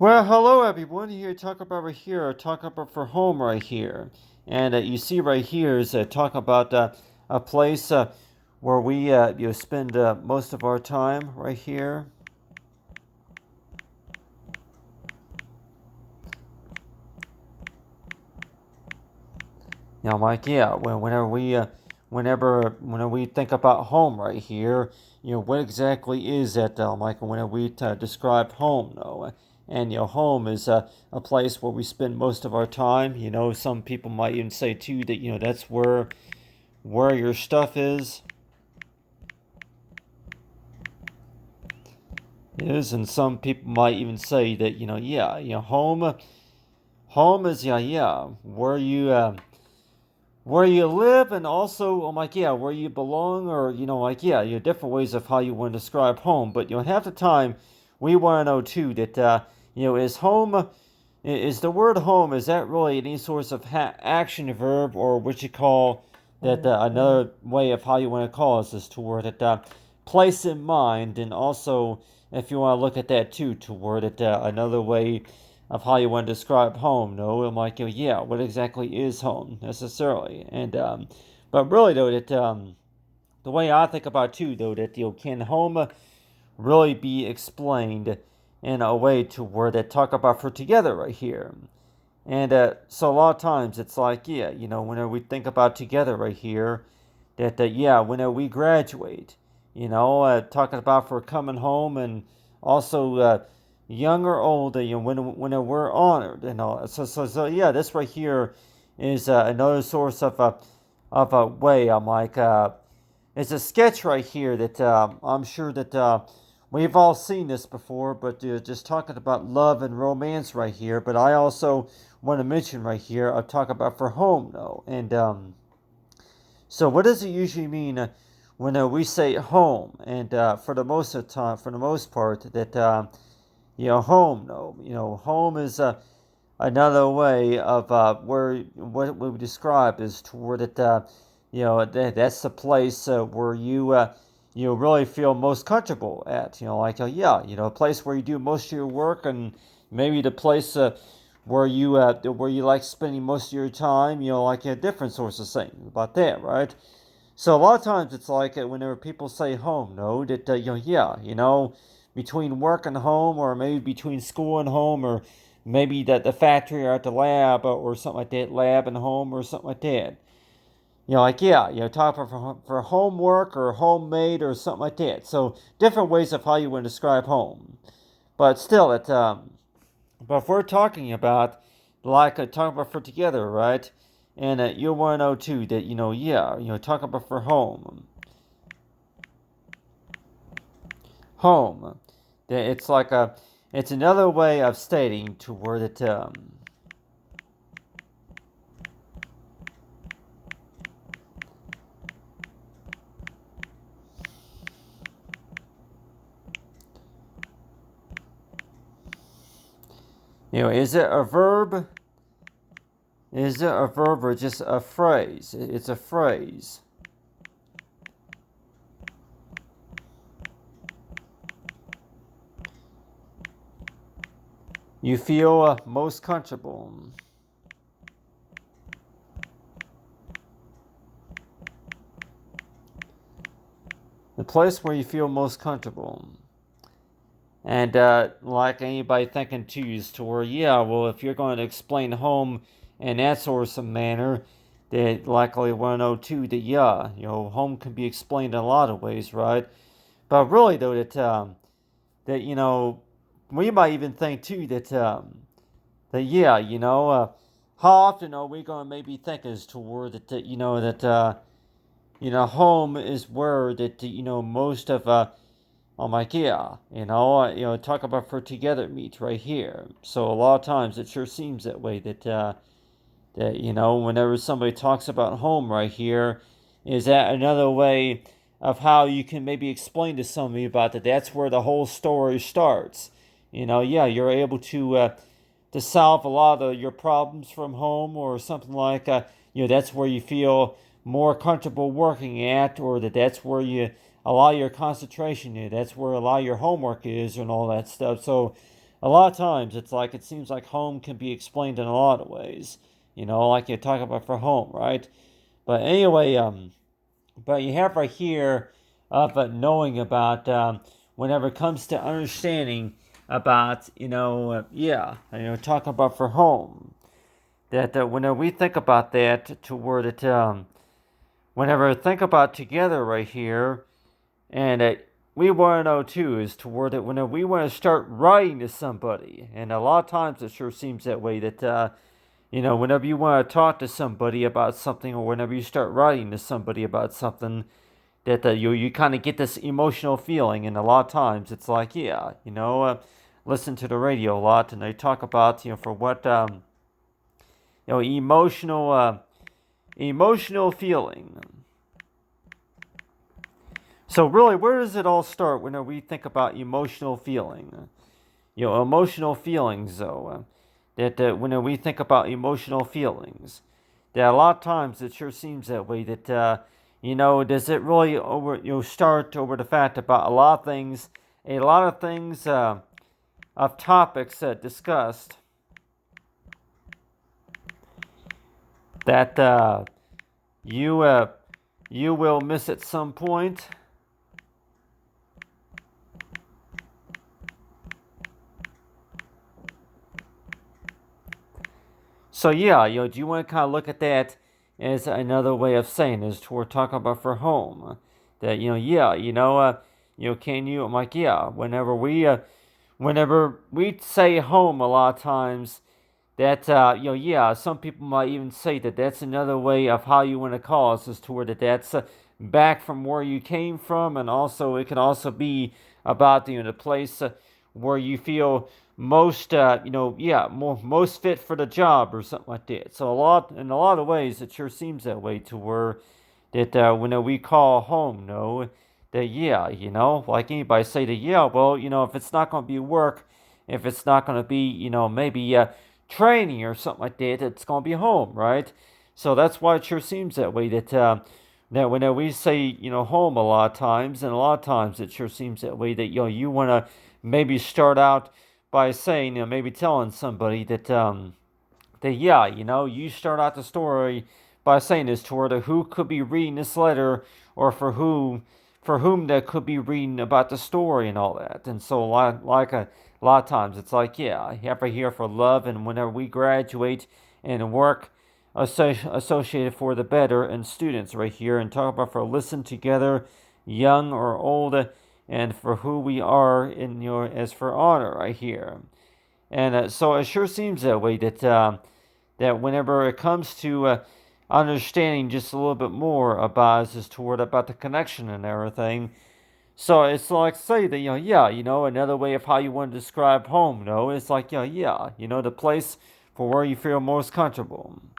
Well, hello everyone. Here, talk about right here, talk about for home right here, and you see right here is talk about a place where we spend most of our time right here. Mike, yeah, whenever we think about home right here, what exactly is that, Mike? Whenever we describe home, though, and home is a place where we spend most of our time. Some people might even say too that that's where your stuff is, and some people might even say that yeah, home is yeah where you live, and also I'm like, yeah, where you belong, or like, yeah, different ways of how you want to describe home. But half the time we want to know too that is home, is the word home, is that really any source of action verb, or what you call that another way of how you want to call this is toward it place in mind, and also if you want to look at that too toward it another way of how you want to describe home. No, I'm like, yeah, what exactly is home necessarily? And but really though, that the way I think about it, too, though, that can home really be explained in a way to where they talk about for together right here. And so a lot of times it's like, yeah, whenever we think about together right here, that yeah, whenever we graduate, talking about for coming home, and also young or old, when we're honored and all. So yeah, this right here is another source of a way. I'm like, it's a sketch right here that I'm sure that we've all seen this before, but just talking about love and romance right here. But I also want to mention right here, I talk about for home though, and so what does it usually mean when we say home? And for the most of the time, for the most part, that home though, home is another way of where what we describe is toward it. That's the place where you really feel most comfortable at. Like yeah, a place where you do most of your work, and maybe the place where you like spending most of your time. Like a different source of saying about that, right? So a lot of times it's like whenever people say home, no, that yeah, between work and home, or maybe between school and home, or maybe that the factory or at the lab, or something like that, lab and home, or something like that. Like yeah, talk for homework or homemade or something like that. So different ways of how you want to describe home, but still, but if we're talking about like talking about for together, right? And you'll want to know too that yeah, talk about for home. That it's like it's another way of stating to word it. Is it a verb? Is it a verb or just a phrase? It's a phrase. You feel most comfortable. The place where you feel most comfortable. And like anybody thinking too is to where, yeah, well, if you're going to explain home in that sort of manner, they likely want to know too that, yeah, home can be explained in a lot of ways, right? But really, though, that we might even think too that yeah, how often are we going to maybe think as toward that that home is where that most of I'm like, yeah, talk about for together meet right here. So a lot of times it sure seems that way that whenever somebody talks about home right here, is that another way of how you can maybe explain to somebody about that. That's where the whole story starts. Yeah, you're able to solve a lot of your problems from home, or something like that's where you feel more comfortable working at, or that's where a lot of your concentration is. That's where a lot of your homework is, and all that stuff. So a lot of times it's like it seems like home can be explained in a lot of ways. Like you talk about for home, right? But anyway, but you have right here of knowing about whenever it comes to understanding about talk about for home that whenever we think about that to where that whenever I think about together right here and we want to know too is toward it whenever we want to start writing to somebody, and a lot of times it sure seems that way that whenever you want to talk to somebody about something, or whenever you start writing to somebody about something, that you kind of get this emotional feeling, and a lot of times it's like listen to the radio a lot, and they talk about for what emotional feeling. So really, where does it all start when we think about emotional feeling? Emotional feelings, though. That when we think about emotional feelings, that a lot of times it sure seems that way. That does it really start over the fact about a lot of things of topics discussed that you will miss at some point. So yeah, do you want to kind of look at that as another way of saying is we're talking about for home? That can you? I'm like, yeah. Whenever we say home, a lot of times that some people might even say that that's another way of how you want to call us, is toward that's back from where you came from, and also it can also be about the place where you feel most most fit for the job or something like that. So in a lot of ways it sure seems that way to where that when we call home, no, that like anybody say that well, if it's not going to be work, if it's not going to be maybe training or something like that, it's going to be home, right? So that's why it sure seems that way that when we say home a lot of times, and a lot of times it sure seems that way that you want to maybe start out by saying maybe telling somebody that you start out the story by saying this toward who could be reading this letter, or for whom that could be reading about the story and all that. And so a lot of times it's like ever here for love, and whenever we graduate and work associated for the better, and students right here, and talk about for listen together, young or old, and for who we are in as for honor right here. And so it sure seems that way that whenever it comes to understanding just a little bit more about about the connection and everything. So it's like say that another way of how you want to describe home. It's like the place for where you feel most comfortable.